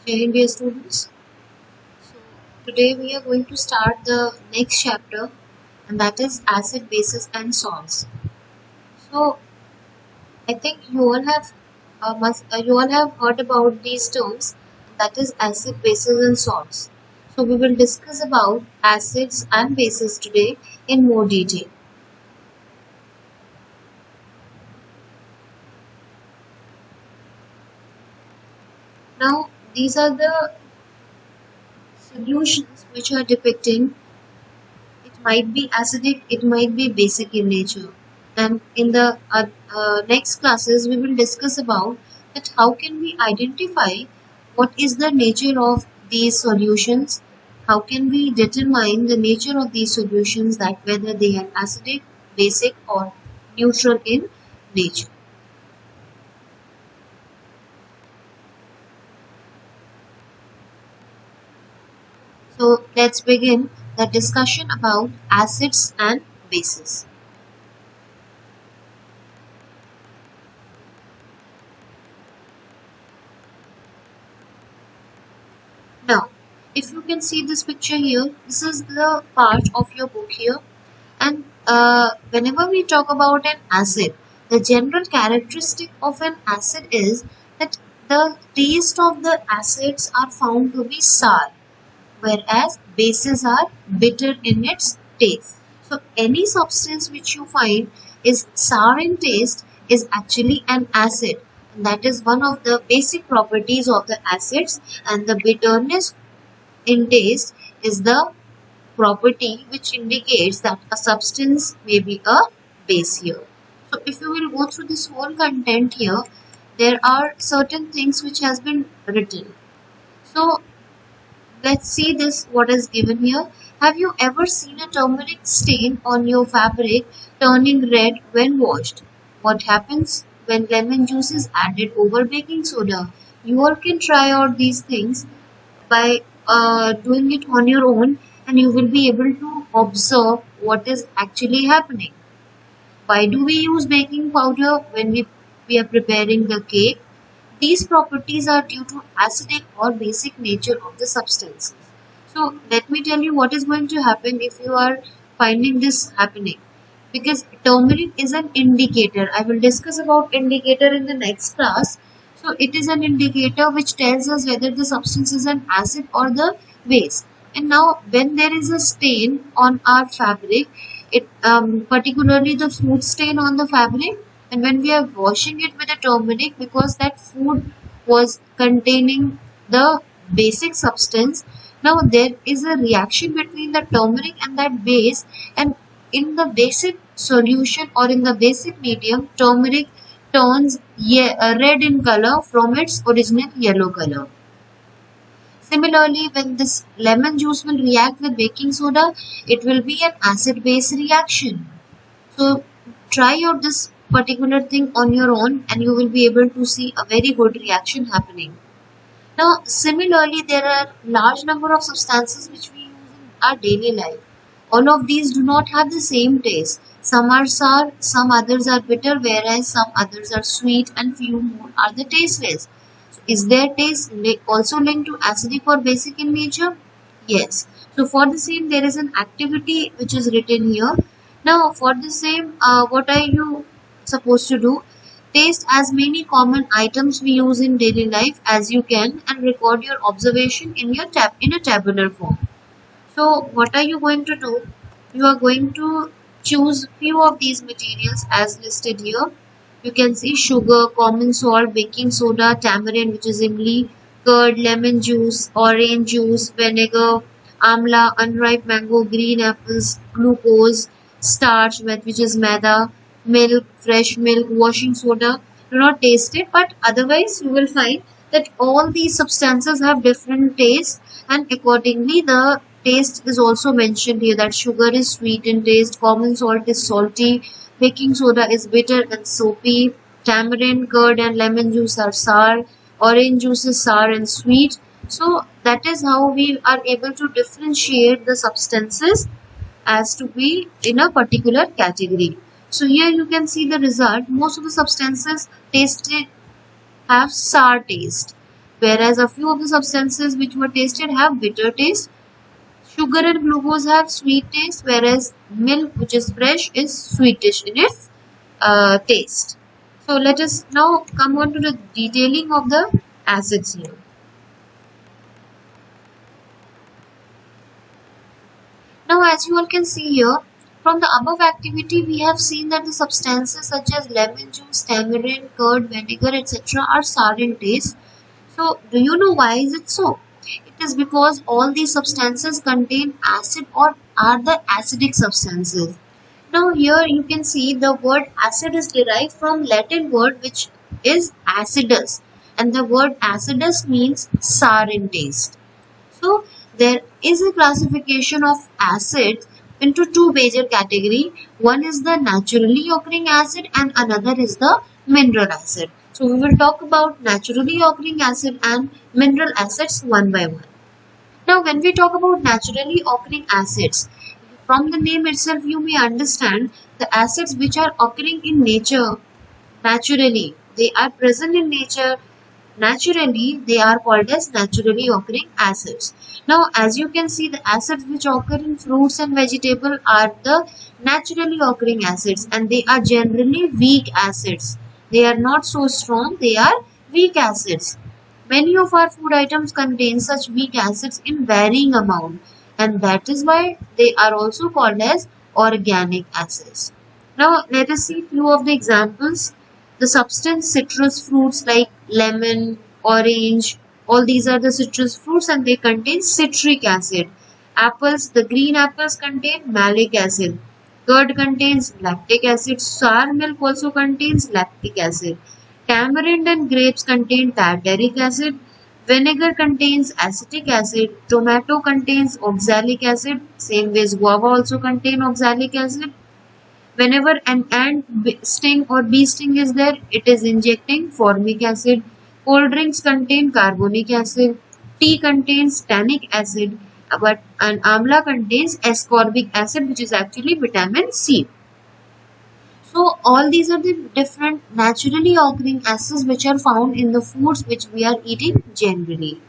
Hey dear students, so today we are going to start the next chapter, and that is acid, bases and salts. So I think you all have heard about these terms, that is acid, bases and salts. So we will discuss about acids and bases today in more detail. Now these are the solutions which are depicting. It might be acidic, it might be basic in nature. And in the next classes, we will discuss about that how can we identify what is the nature of these solutions, how can we determine the nature of these solutions, that whether they are acidic, basic or neutral in nature. So let's begin the discussion about acids and bases. Now, if you can see this picture here, this is the part of your book here. And whenever we talk about an acid, the general characteristic of an acid is that the taste of the acids are found to be sour, whereas bases are bitter in its taste. So any substance which you find is sour in taste is actually an acid. And that is one of the basic properties of the acids, and the bitterness in taste is the property which indicates that a substance may be a base here. So if you will go through this whole content here, there are certain things which has been written. So let's see this what is given here. Have you ever seen a turmeric stain on your fabric turning red when washed? What happens when lemon juice is added over baking soda? You all can try out these things by doing it on your own, and you will be able to observe what is actually happening. Why do we use baking powder when we are preparing the cake? These properties are due to acidic or basic nature of the substances. So let me tell you what is going to happen if you are finding this happening. Because turmeric is an indicator. I will discuss about indicator in the next class. So it is an indicator which tells us whether the substance is an acid or the base. And now when there is a stain on our fabric, it particularly the food stain on the fabric, and when we are washing it with a turmeric, because that food was containing the basic substance, now there is a reaction between the turmeric and that base, and in the basic solution or in the basic medium, turmeric turns red in color from its original yellow color. Similarly, when this lemon juice will react with baking soda, it will be an acid-base reaction. So try out this particular thing on your own, and you will be able to see a very good reaction happening. Now, similarly, there are large number of substances which we use in our daily life. All of these do not have the same taste. Some are sour, some others are bitter, whereas some others are sweet, and few more are the tasteless. So is their taste also linked to acidic or basic in nature? Yes. So for the same, there is an activity which is written here. Now, for the same, what are you supposed to do? Taste as many common items we use in daily life as you can, and record your observation in your in a tabular form. So what are you going to do? You are going to choose few of these materials as listed here. You can see sugar, common salt, baking soda, tamarind, which is imli, curd, lemon juice, orange juice, vinegar, amla, unripe mango, green apples, glucose, starch, which is maida, milk, fresh milk, washing soda. Do not taste it, but otherwise you will find that all these substances have different tastes, and accordingly the taste is also mentioned here, that sugar is sweet in taste, common salt is salty, baking soda is bitter and soapy, tamarind, curd and lemon juice are sour, orange juice is sour and sweet. So that is how we are able to differentiate the substances as to be in a particular category. So here you can see the result. Most of the substances tasted have sour taste. whereas a few of the substances which were tasted have bitter taste. Sugar and glucose have sweet taste, whereas milk, which is fresh, is sweetish in its taste. So let us now come on to the detailing of the acids here. Now, as you all can see here, from the above activity, we have seen that the substances such as lemon juice, tamarind, curd, vinegar, etc. are sour in taste. So, do you know why is it so? It is because all these substances contain acid or are the acidic substances. Now, here you can see the word acid is derived from Latin word which is acidus, and the word acidus means sour in taste. So there is a classification of acids into two major categories. One is the naturally occurring acid and another is the mineral acid. So we will talk about naturally occurring acid and mineral acids one by one. Now when we talk about naturally occurring acids, from the name itself you may understand the acids which are occurring in nature naturally. They are present in nature naturally, they are called as naturally occurring acids. Now, as you can see, the acids which occur in fruits and vegetables are the naturally occurring acids, and they are generally weak acids. They are not so strong, they are weak acids. Many of our food items contain such weak acids in varying amount, and that is why they are also called as organic acids. Now, let us see few of the examples. The substance citrus fruits like lemon, orange, all these are the citrus fruits and they contain citric acid. Apples, the green apples contain malic acid. Curd contains lactic acid. Sour milk also contains lactic acid. Tamarind and grapes contain tartaric acid. Vinegar contains acetic acid. Tomato contains oxalic acid. Same way guava also contain oxalic acid. Whenever an ant sting or bee sting is there, it is injecting formic acid. Cold drinks contain carbonic acid. Tea contains tannic acid. But an amla contains ascorbic acid, which is actually vitamin C. So all these are the different naturally occurring acids which are found in the foods which we are eating generally.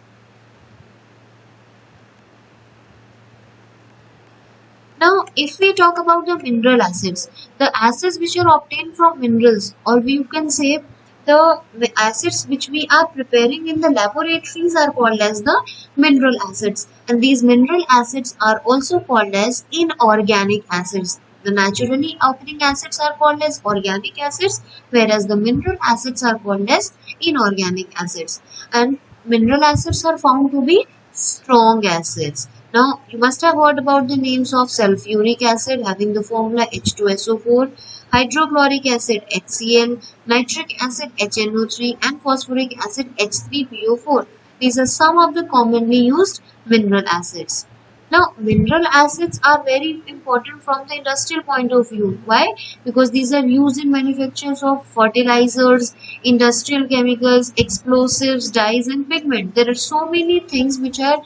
Now, if we talk about the mineral acids, the acids which are obtained from minerals, or we can say the acids which we are preparing in the laboratories are called as the mineral acids, and these mineral acids are also called as inorganic acids. The naturally occurring acids are called as organic acids, whereas the mineral acids are called as inorganic acids. And mineral acids are found to be strong acids. Now, you must have heard about the names of sulfuric acid having the formula H2SO4, hydrochloric acid HCl, nitric acid HNO3, and phosphoric acid H3PO4. These are some of the commonly used mineral acids. Now, mineral acids are very important from the industrial point of view. Why? Because these are used in manufactures of fertilizers, industrial chemicals, explosives, dyes, and pigment. There are so many things which are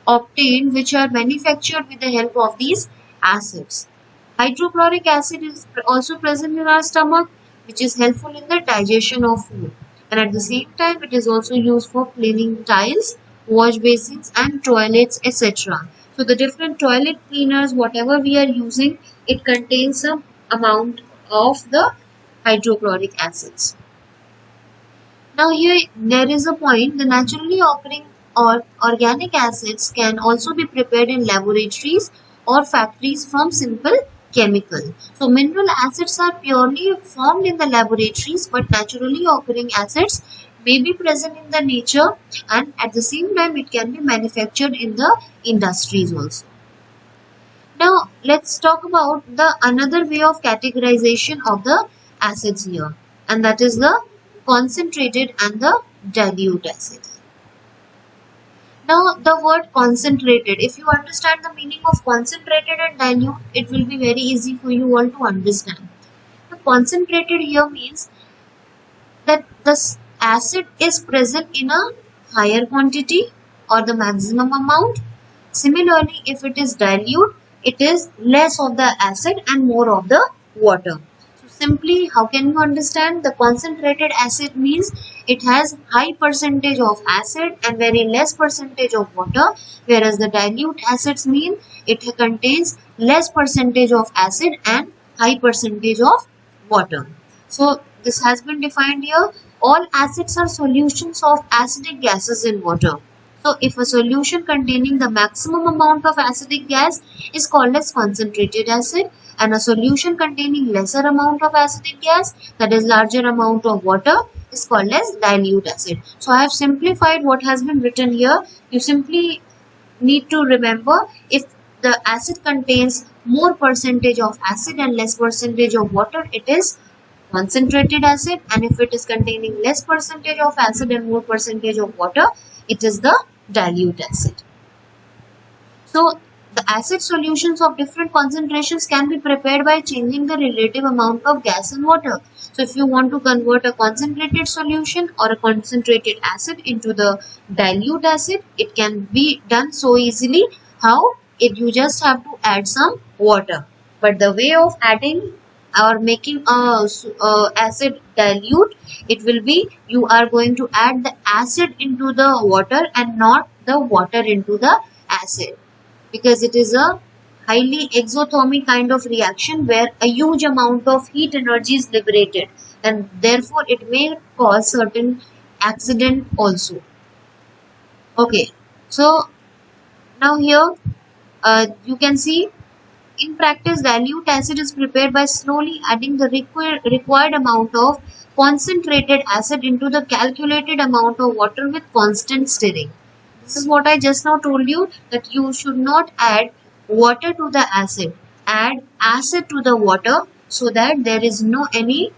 obtained which are manufactured with the help of these acids. Hydrochloric acid is also present in our stomach, which is helpful in the digestion of food. And at the same time, it is also used for cleaning tiles, wash basins, and toilets, etc. So the different toilet cleaners, whatever we are using, it contains some amount of the hydrochloric acids. Now here there is a point, the naturally occurring or organic acids can also be prepared in laboratories or factories from simple chemical. So mineral acids are purely formed in the laboratories, but naturally occurring acids may be present in the nature and at the same time it can be manufactured in the industries also. Now let's talk about the another way of categorization of the acids here, and that is the concentrated and the dilute acids. Now the word concentrated, if you understand the meaning of concentrated and dilute, it will be very easy for you all to understand. The concentrated here means that the acid is present in a higher quantity or the maximum amount. Similarly, if it is dilute, it is less of the acid and more of the water. So simply, how can you understand? The concentrated acid means it has high percentage of acid and very less percentage of water, whereas the dilute acids mean it contains less percentage of acid and high percentage of water. So this has been defined here. All acids are solutions of acidic gases in water. So if a solution containing the maximum amount of acidic gas is called as concentrated acid, and a solution containing lesser amount of acidic gas, that is larger amount of water, is called as dilute acid. So I have simplified what has been written here. You simply need to remember, if the acid contains more percentage of acid and less percentage of water, it is concentrated acid, and if it is containing less percentage of acid and more percentage of water, it is the dilute acid. So the acid solutions of different concentrations can be prepared by changing the relative amount of gas and water. So if you want to convert a concentrated solution or a concentrated acid into the dilute acid, it can be done so easily. How? If you just have to add some water. But the way of adding or making a acid dilute, it will be, you are going to add the acid into the water and not the water into the acid, because it is a highly exothermic kind of reaction where a huge amount of heat energy is liberated, and therefore it may cause certain accident also. Okay, so now here you can see, in practice, dilute acid is prepared by slowly adding the required amount of concentrated acid into the calculated amount of water with constant stirring. This is what I just now told you, that you should not add water to the acid. Add acid to the water so that there is no any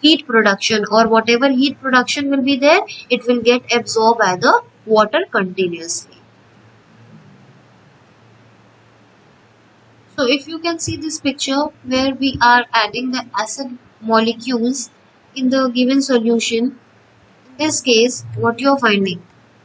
heat production, or whatever heat production will be there, it will get absorbed by the water continuously. So if you can see this picture where we are adding the acid molecules in the given solution, in this case what you are finding?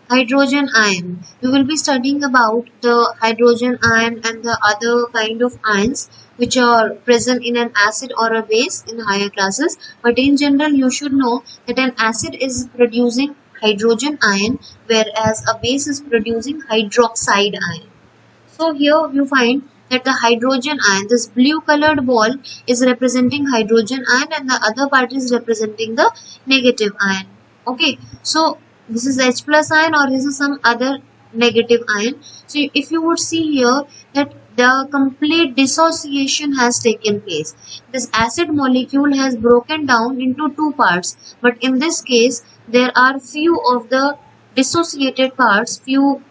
Hydrogen ion. We will be studying about the hydrogen ion and the other kind of ions which are present in an acid or a base in higher classes. But in general, you should know that an acid is producing hydrogen ion, whereas a base is producing hydroxide ion. So here you find that the hydrogen ion, this blue colored ball, is representing hydrogen ion and the other part is representing the negative ion. Okay, so this is H plus ion or this is some other negative ion. So if you would see here that the complete dissociation has taken place. This acid molecule has broken down into two parts, but in this case there are few of the dissociated parts, few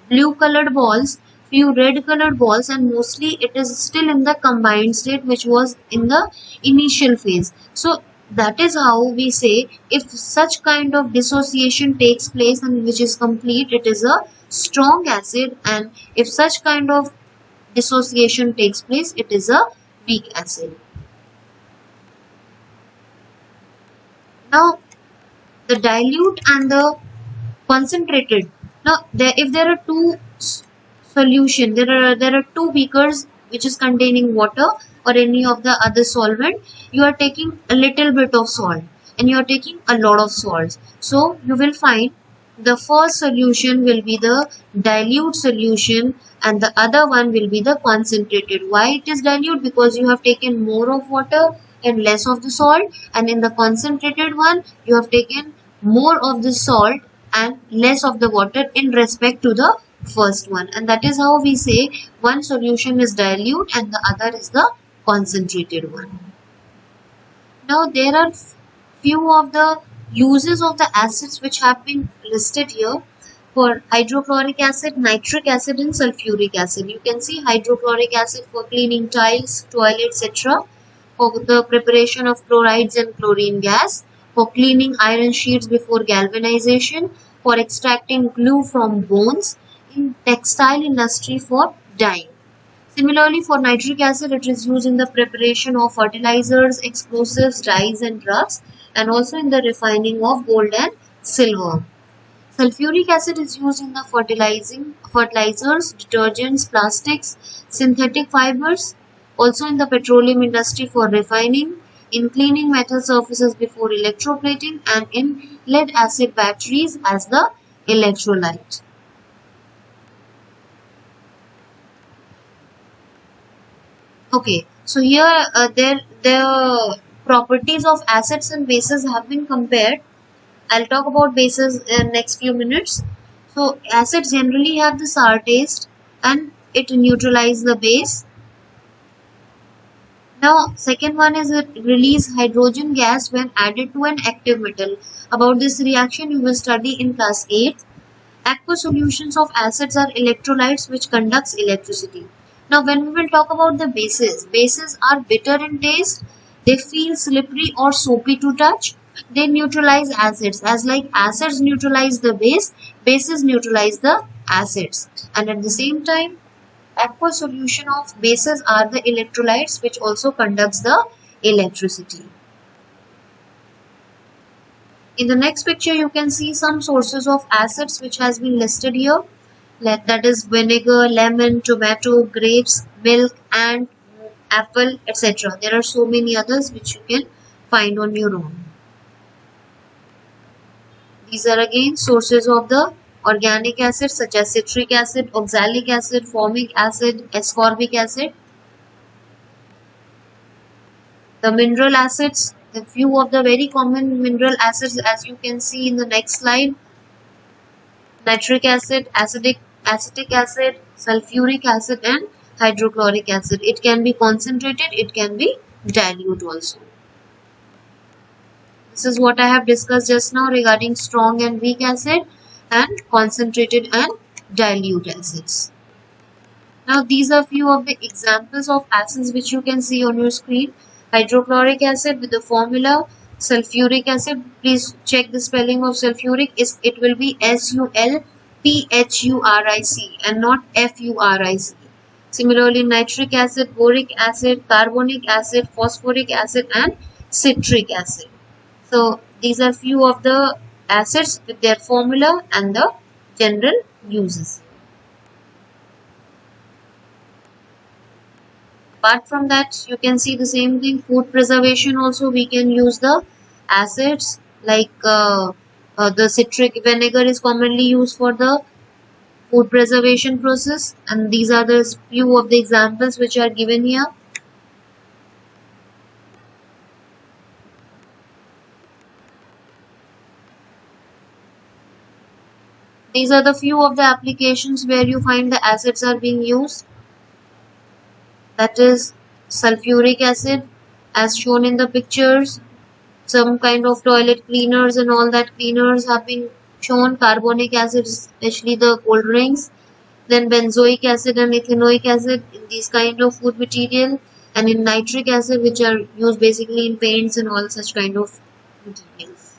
blue colored balls, few red colored balls, and mostly it is still in the combined state which was in the initial phase. So that is how we say, if such kind of dissociation takes place and which is complete, it is a strong acid, and if such kind of dissociation takes place, it is a weak acid. Now the dilute and the concentrated. Now if there are two solution, there are two beakers which is containing water or any of the other solvent. You are taking a little bit of salt and you are taking a lot of salts. So you will find the first solution will be the dilute solution and the other one will be the concentrated. Why it is dilute? Because you have taken more of water and less of the salt, and in the concentrated one you have taken more of the salt and less of the water in respect to the first one, and that is how we say one solution is dilute and the other is the concentrated one. Now there are few of the uses of the acids which have been listed here. For hydrochloric acid, nitric acid and sulfuric acid. You can see hydrochloric acid for cleaning tiles, toilets, etc. For the preparation of chlorides and chlorine gas. For cleaning iron sheets before galvanization. For extracting glue from bones. In textile industry for dyeing. Similarly, for nitric acid, it is used in the preparation of fertilizers, explosives, dyes and drugs, and also in the refining of gold and silver. Sulfuric acid is used in the fertilizers, detergents, plastics, synthetic fibers, also in the petroleum industry for refining, in cleaning metal surfaces before electroplating, and in lead acid batteries as the electrolyte. Okay, so here the properties of acids and bases have been compared. I'll talk about bases in next few minutes. So acids generally have the sour taste and it neutralizes the base. Now second one is it release hydrogen gas when added to an active metal. About this reaction you will study in class 8. Aqueous solutions of acids are electrolytes which conducts electricity. Now when we will talk about the bases are bitter in taste, they feel slippery or soapy to touch, they neutralize acids. As like acids neutralize the base, bases neutralize the acids. And at the same time, aqueous solution of bases are the electrolytes which also conducts the electricity. In the next picture, you can see some sources of acids which has been listed here. That is vinegar, lemon, tomato, grapes, milk, and apple, etc. There are so many others which you can find on your own. These are again sources of the organic acids such as citric acid, oxalic acid, formic acid, ascorbic acid. The mineral acids, the few of the very common mineral acids as you can see in the next slide. Nitric acid, acetic acid, sulfuric acid, and hydrochloric acid. It can be concentrated, it can be dilute also. This is what I have discussed just now regarding strong and weak acid and concentrated and dilute acids. Now these are few of the examples of acids which you can see on your screen. Hydrochloric acid with the formula sulfuric acid. Please check the spelling of sulfuric. It will be SULPHURIC and not FURIC. Similarly, nitric acid, boric acid, carbonic acid, phosphoric acid, and citric acid. So these are few of the acids with their formula and the general uses. Apart from that, you can see the same thing. Food preservation also we can use the acids like the citric vinegar is commonly used for the food preservation process, and these are the few of the examples which are given here. These are the few of the applications where you find the acids are being used. That is sulfuric acid as shown in the pictures. Some kind of toilet cleaners and all that cleaners have been shown. Carbonic acid, especially the cold drinks. Then benzoic acid and ethanoic acid in these kind of food material, and in nitric acid which are used basically in paints and all such kind of materials.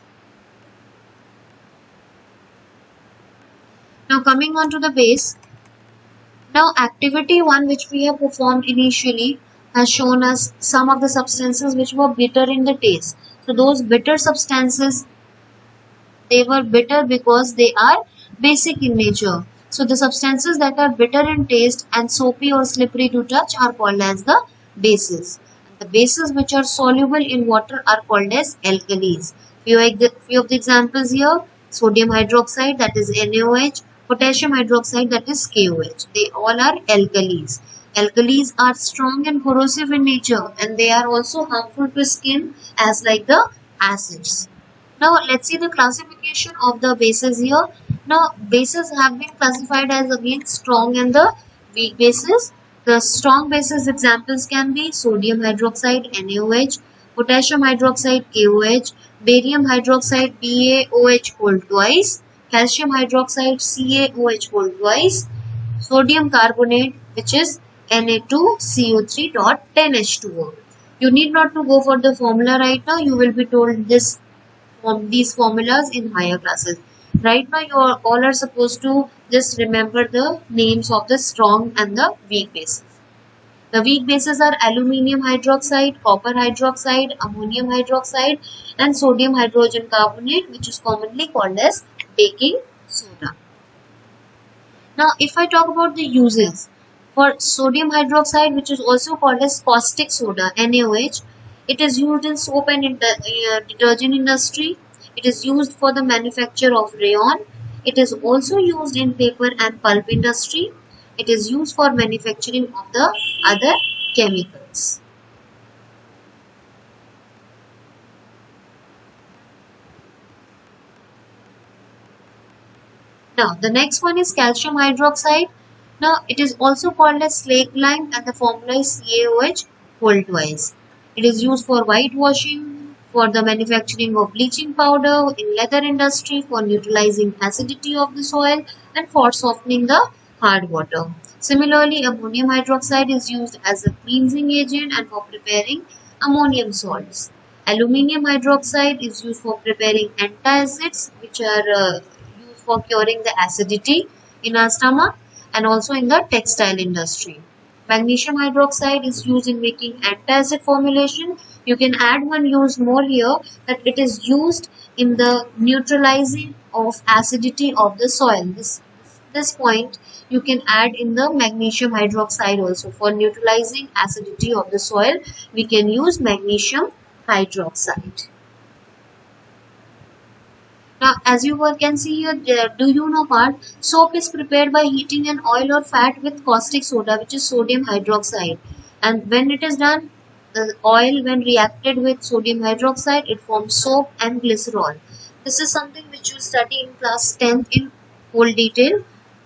Now coming on to the base. Now activity 1 which we have performed initially has shown us some of the substances which were bitter in the taste. So those bitter substances, they were bitter because they are basic in nature. So the substances that are bitter in taste and soapy or slippery to touch are called as the bases. The bases which are soluble in water are called as alkalis. Few of the examples here: sodium hydroxide, that is NaOH, potassium hydroxide, that is KOH. They all are alkalis. Alkalis are strong and corrosive in nature, and they are also harmful to skin as like the acids. Now let's see the classification of the bases here. Now bases have been classified as again strong and the weak bases. The strong bases examples can be sodium hydroxide NaOH, potassium hydroxide KOH, barium hydroxide BaOH whole twice, calcium hydroxide CaOH whole twice, sodium carbonate which is Na2CO3.10H2O. You need not to go for the formula right now. You will be told these formulas in higher classes. Right now you all are supposed to just remember the names of the strong and the weak bases. The weak bases are aluminium hydroxide, copper hydroxide, ammonium hydroxide, and sodium hydrogen carbonate, which is commonly called as baking soda. Now if I talk about the uses for sodium hydroxide, which is also called as caustic soda NaOH, It is used in soap and detergent industry. It is used for the manufacture of rayon. It is also used in paper and pulp industry. It is used for manufacturing of the other chemicals. Now, the next one is calcium hydroxide. Now, it is also called as slake lime and the formula is CaOH whole twice. It is used for whitewashing, for the manufacturing of bleaching powder, in leather industry, for neutralizing acidity of the soil and for softening the hard water. Similarly, ammonium hydroxide is used as a cleansing agent and for preparing ammonium salts. Aluminium hydroxide is used for preparing antacids, which are used for curing the acidity in our stomach and also in the textile industry. Magnesium hydroxide is used in making antacid formulation. You can add one use more here that it is used in the neutralizing of acidity of the soil. This point you can add in the magnesium hydroxide also. For neutralizing acidity of the soil, we can use magnesium hydroxide. Now, as you all can see here, do you know part? Soap is prepared by heating an oil or fat with caustic soda, which is sodium hydroxide. And when it is done, the oil, when reacted with sodium hydroxide, it forms soap and glycerol. This is something which you study in class 10th in whole detail.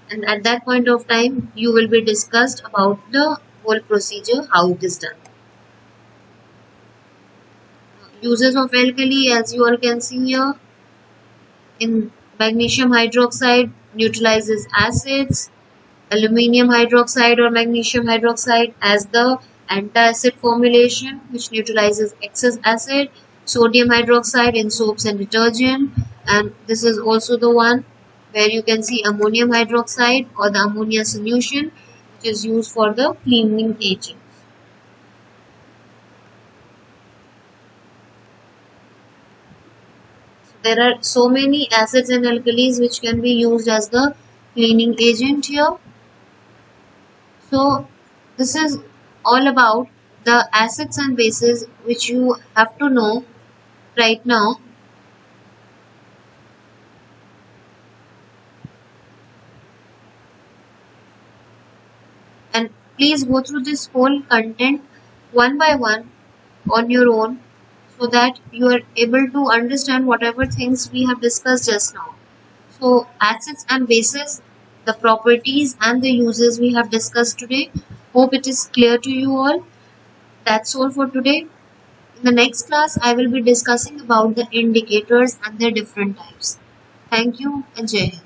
And at that point of time, you will be discussed about the whole procedure, how it is done. Uses of alkali, as you all can see here, in magnesium hydroxide neutralizes acids, aluminium hydroxide or magnesium hydroxide as the antacid formulation which neutralizes excess acid, sodium hydroxide in soaps and detergent, and this is also the one where you can see ammonium hydroxide or the ammonia solution which is used for the cleaning agent. There are so many acids and alkalis which can be used as the cleaning agent here. So this is all about the acids and bases which you have to know right now. And please go through this whole content one by one on your own so that you are able to understand whatever things we have discussed just now. So acids and bases, the properties and the uses we have discussed today. Hope it is clear to you all. That's all for today. In the next class, I will be discussing about the indicators and their different types. Thank you and Jai Hind.